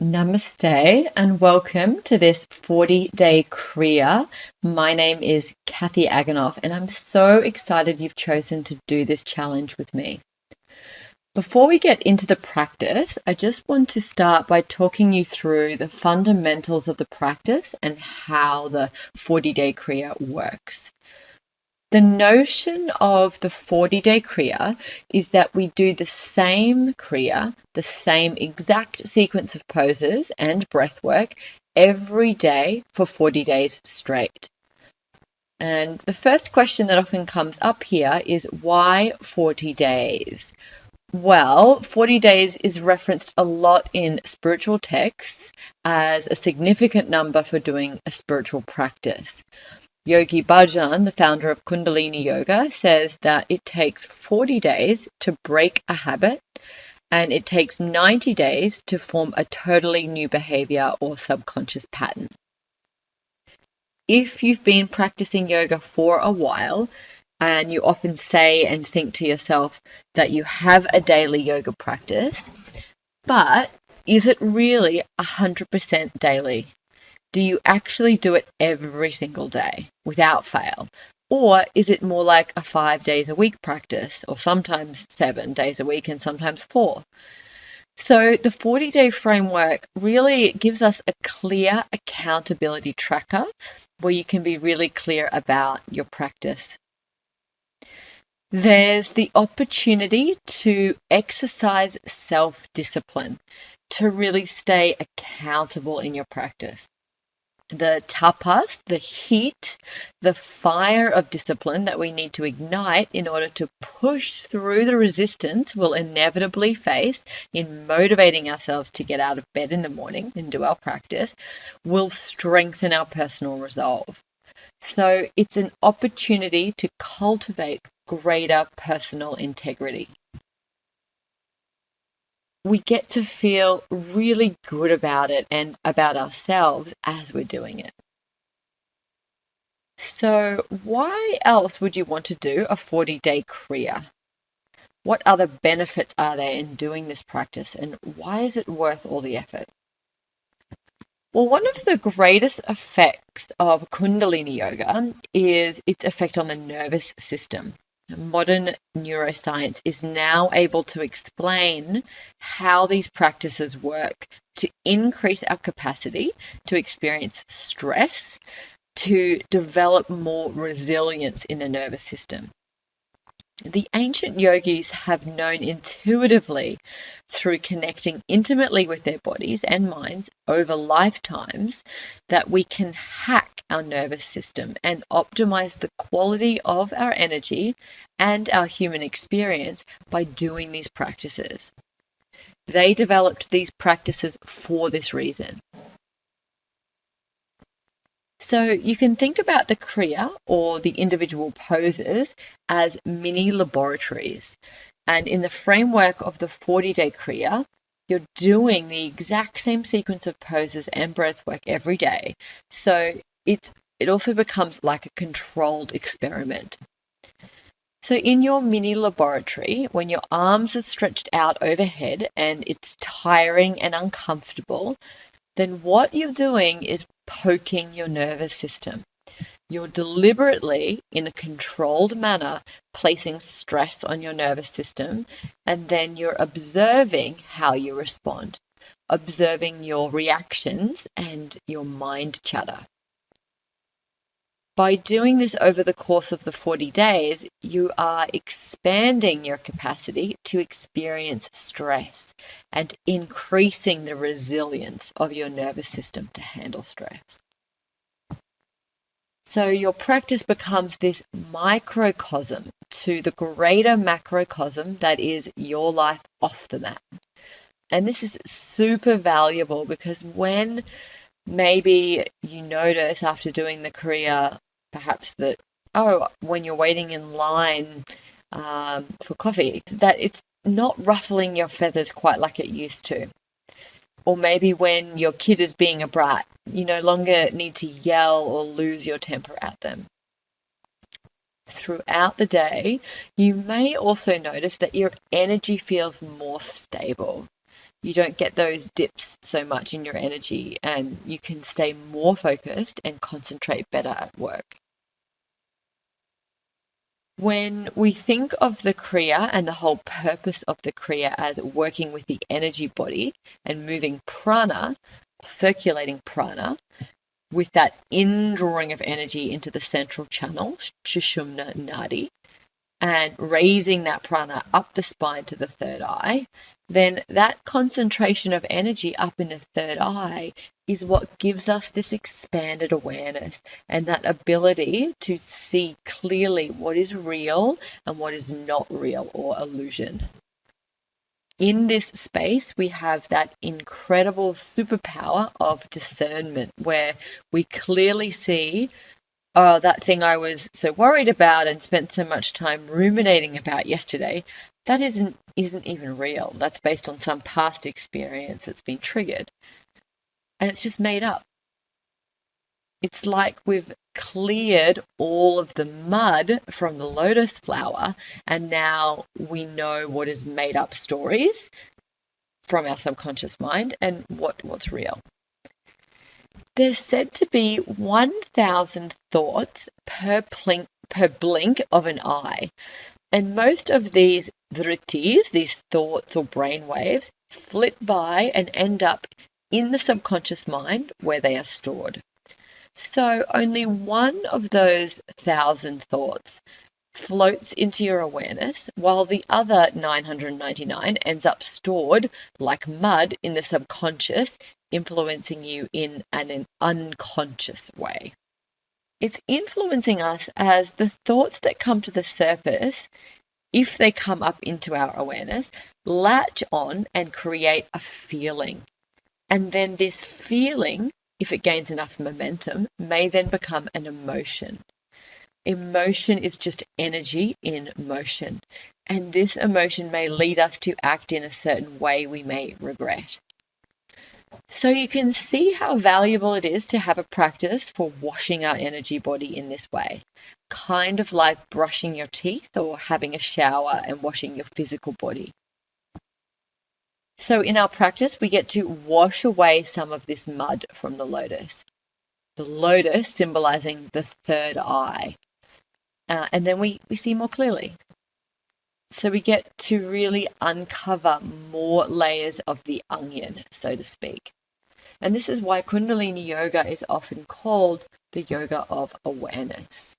Namaste and welcome to this 40-day Kriya. My name is Kathy Aganoff and I'm so excited you've chosen to do this challenge with me. Before we get into the practice, I just want to start by talking you through the fundamentals of the practice and how the 40-day Kriya works. The notion of the 40-day Kriya is that we do the same Kriya, the same exact sequence of poses and breath work every day for 40 days straight. And the first question that often comes up here is why 40 days? Well, 40 days is referenced a lot in spiritual texts as a significant number for doing a spiritual practice. Yogi Bhajan, the founder of Kundalini Yoga, says that it takes 40 days to break a habit and it takes 90 days to form a totally new behavior or subconscious pattern. If you've been practicing yoga for a while and you often say and think to yourself that you have a daily yoga practice, but is it really 100% daily? Do you actually do it every single day without fail? Or is it more like a 5 days a week practice, or sometimes 7 days a week and sometimes 4? So the 40-day framework really gives us a clear accountability tracker where you can be really clear about your practice. There's the opportunity to exercise self-discipline, to really stay accountable in your practice. The tapas, the heat, the fire of discipline that we need to ignite in order to push through the resistance we'll inevitably face in motivating ourselves to get out of bed in the morning and do our practice, will strengthen our personal resolve. So it's an opportunity to cultivate greater personal integrity. We get to feel really good about it and about ourselves as we're doing it. So why else would you want to do a 40-day Kriya? What other benefits are there in doing this practice and why is it worth all the effort? Well, one of the greatest effects of Kundalini Yoga is its effect on the nervous system. Modern neuroscience is now able to explain how these practices work to increase our capacity to experience stress, to develop more resilience in the nervous system. The ancient yogis have known intuitively through connecting intimately with their bodies and minds over lifetimes that we can hack our nervous system and optimize the quality of our energy and our human experience by doing these practices. They developed these practices for this reason. So you can think about the Kriya or the individual poses as mini laboratories. And in the framework of the 40-day Kriya, you're doing the exact same sequence of poses and breath work every day. So it also becomes like a controlled experiment. So in your mini laboratory, when your arms are stretched out overhead and it's tiring and uncomfortable, then what you're doing is poking your nervous system. You're deliberately, in a controlled manner, placing stress on your nervous system, and then you're observing how you respond, observing your reactions and your mind chatter. By doing this over the course of the 40 days, you are expanding your capacity to experience stress and increasing the resilience of your nervous system to handle stress. So your practice becomes this microcosm to the greater macrocosm that is your life off the mat. And this is super valuable because when maybe you notice after doing the Kriya, perhaps that, when you're waiting in line for coffee, that it's not ruffling your feathers quite like it used to. Or maybe when your kid is being a brat, you no longer need to yell or lose your temper at them. Throughout the day, you may also notice that your energy feels more stable. You don't get those dips so much in your energy, and you can stay more focused and concentrate better at work. When we think of the Kriya and the whole purpose of the Kriya as working with the energy body and moving prana, circulating prana, with that indrawing of energy into the central channel, Sushumna Nadi, and raising that prana up the spine to the third eye, then that concentration of energy up in the third eye is what gives us this expanded awareness and that ability to see clearly what is real and what is not real or illusion. In this space, we have that incredible superpower of discernment where we clearly see, oh, that thing I was so worried about and spent so much time ruminating about yesterday, that isn't even real. That's based on some past experience that's been triggered. And it's just made up. It's like we've cleared all of the mud from the lotus flower, and now we know what is made up stories from our subconscious mind and what's real. There's said to be 1,000 thoughts per blink of an eye. And most of these vrittis, these thoughts or brain waves, flit by and end up in the subconscious mind where they are stored. So only one of those 1,000 thoughts floats into your awareness, while the other 999 ends up stored like mud in the subconscious, influencing you in an unconscious way. It's influencing us as the thoughts that come to the surface, if they come up into our awareness, latch on and create a feeling. And then this feeling, if it gains enough momentum, may then become an emotion. Emotion is just energy in motion, and this emotion may lead us to act in a certain way we may regret. So you can see how valuable it is to have a practice for washing our energy body in this way, kind of like brushing your teeth or having a shower and washing your physical body. So in our practice, we get to wash away some of this mud from the lotus symbolizing the third eye. And then we see more clearly. So we get to really uncover more layers of the onion, so to speak. And this is why Kundalini Yoga is often called the yoga of awareness.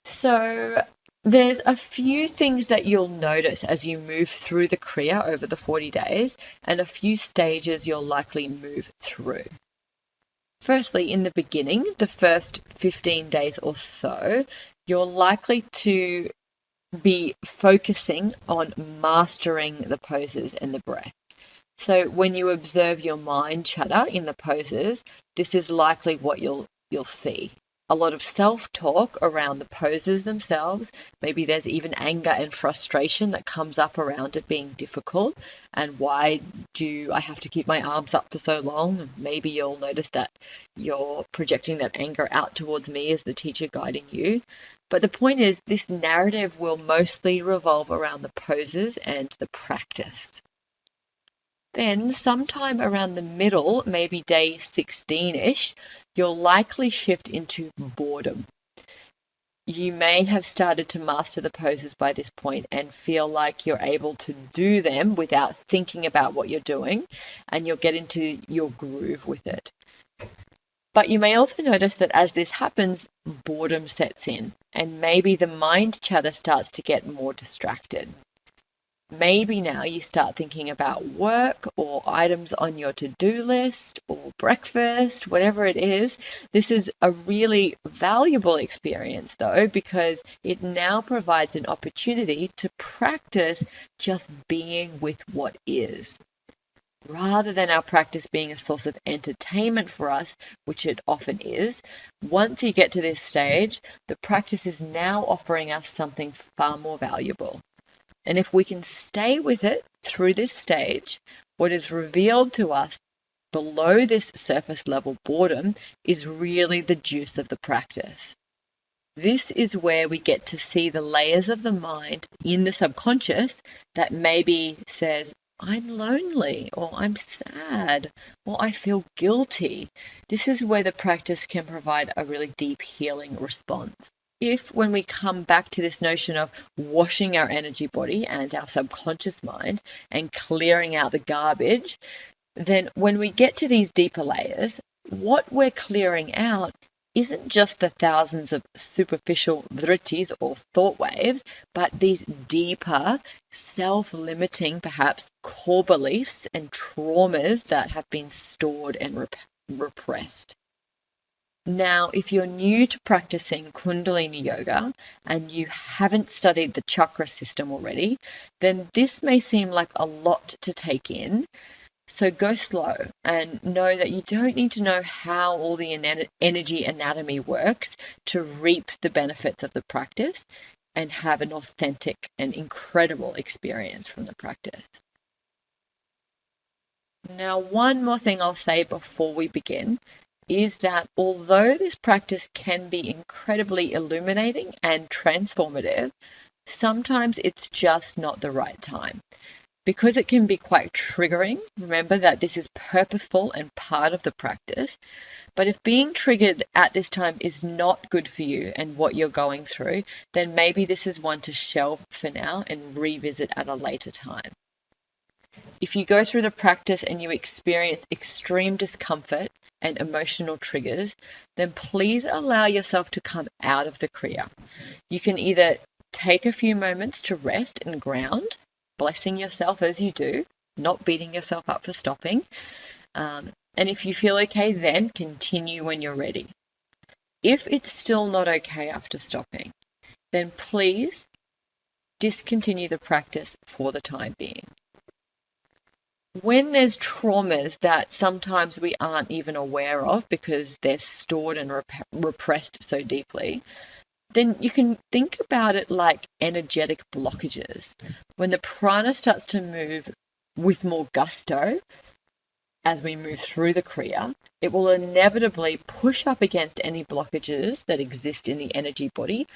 So there's a few things that you'll notice as you move through the Kriya over the 40 days, and a few stages you'll likely move through. Firstly, in the beginning, the first 15 days or so, you're likely to be focusing on mastering the poses and the breath. So when you observe your mind chatter in the poses, this is likely what you'll see. A lot of self-talk around the poses themselves. Maybe there's even anger and frustration that comes up around it being difficult. And why do I have to keep my arms up for so long? Maybe you'll notice that you're projecting that anger out towards me as the teacher guiding you. But the point is, this narrative will mostly revolve around the poses and the practice. Then sometime around the middle, maybe day 16-ish, you'll likely shift into boredom. You may have started to master the poses by this point and feel like you're able to do them without thinking about what you're doing, and you'll get into your groove with it. But you may also notice that as this happens, boredom sets in, and maybe the mind chatter starts to get more distracted. Maybe now you start thinking about work or items on your to-do list or breakfast, whatever it is. This is a really valuable experience, though, because it now provides an opportunity to practice just being with what is. Rather than our practice being a source of entertainment for us, which it often is, once you get to this stage, the practice is now offering us something far more valuable. And if we can stay with it through this stage, what is revealed to us below this surface level boredom is really the juice of the practice. This is where we get to see the layers of the mind in the subconscious that maybe says, I'm lonely, or I'm sad, or I feel guilty. This is where the practice can provide a really deep healing response. If, when we come back to this notion of washing our energy body and our subconscious mind and clearing out the garbage, then when we get to these deeper layers, what we're clearing out isn't just the thousands of superficial vrittis or thought waves, but these deeper, self-limiting, perhaps core beliefs and traumas that have been stored and repressed. Now, if you're new to practicing Kundalini Yoga and you haven't studied the chakra system already, then this may seem like a lot to take in. So go slow and know that you don't need to know how all the energy anatomy works to reap the benefits of the practice and have an authentic and incredible experience from the practice. Now, one more thing I'll say before we begin is that although this practice can be incredibly illuminating and transformative, sometimes it's just not the right time. Because it can be quite triggering, remember that this is purposeful and part of the practice. But if being triggered at this time is not good for you and what you're going through, then maybe this is one to shelve for now and revisit at a later time. If you go through the practice and you experience extreme discomfort and emotional triggers, then please allow yourself to come out of the Kriya. You can either take a few moments to rest and ground, blessing yourself as you do, not beating yourself up for stopping. And if you feel okay, then continue when you're ready. If it's still not okay after stopping, then please discontinue the practice for the time being. When there's traumas that sometimes we aren't even aware of because they're stored and repressed so deeply, then you can think about it like energetic blockages. When the prana starts to move with more gusto as we move through the Kriya, it will inevitably push up against any blockages that exist in the energy body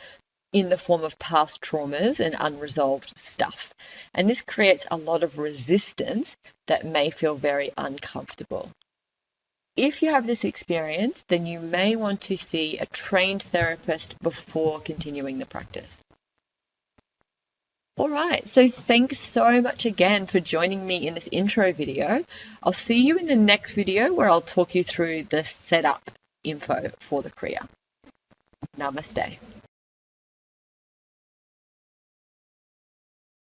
in the form of past traumas and unresolved stuff. And this creates a lot of resistance that may feel very uncomfortable. If you have this experience, then you may want to see a trained therapist before continuing the practice. All right, so thanks so much again for joining me in this intro video. I'll see you in the next video where I'll talk you through the setup info for the Kriya. Namaste.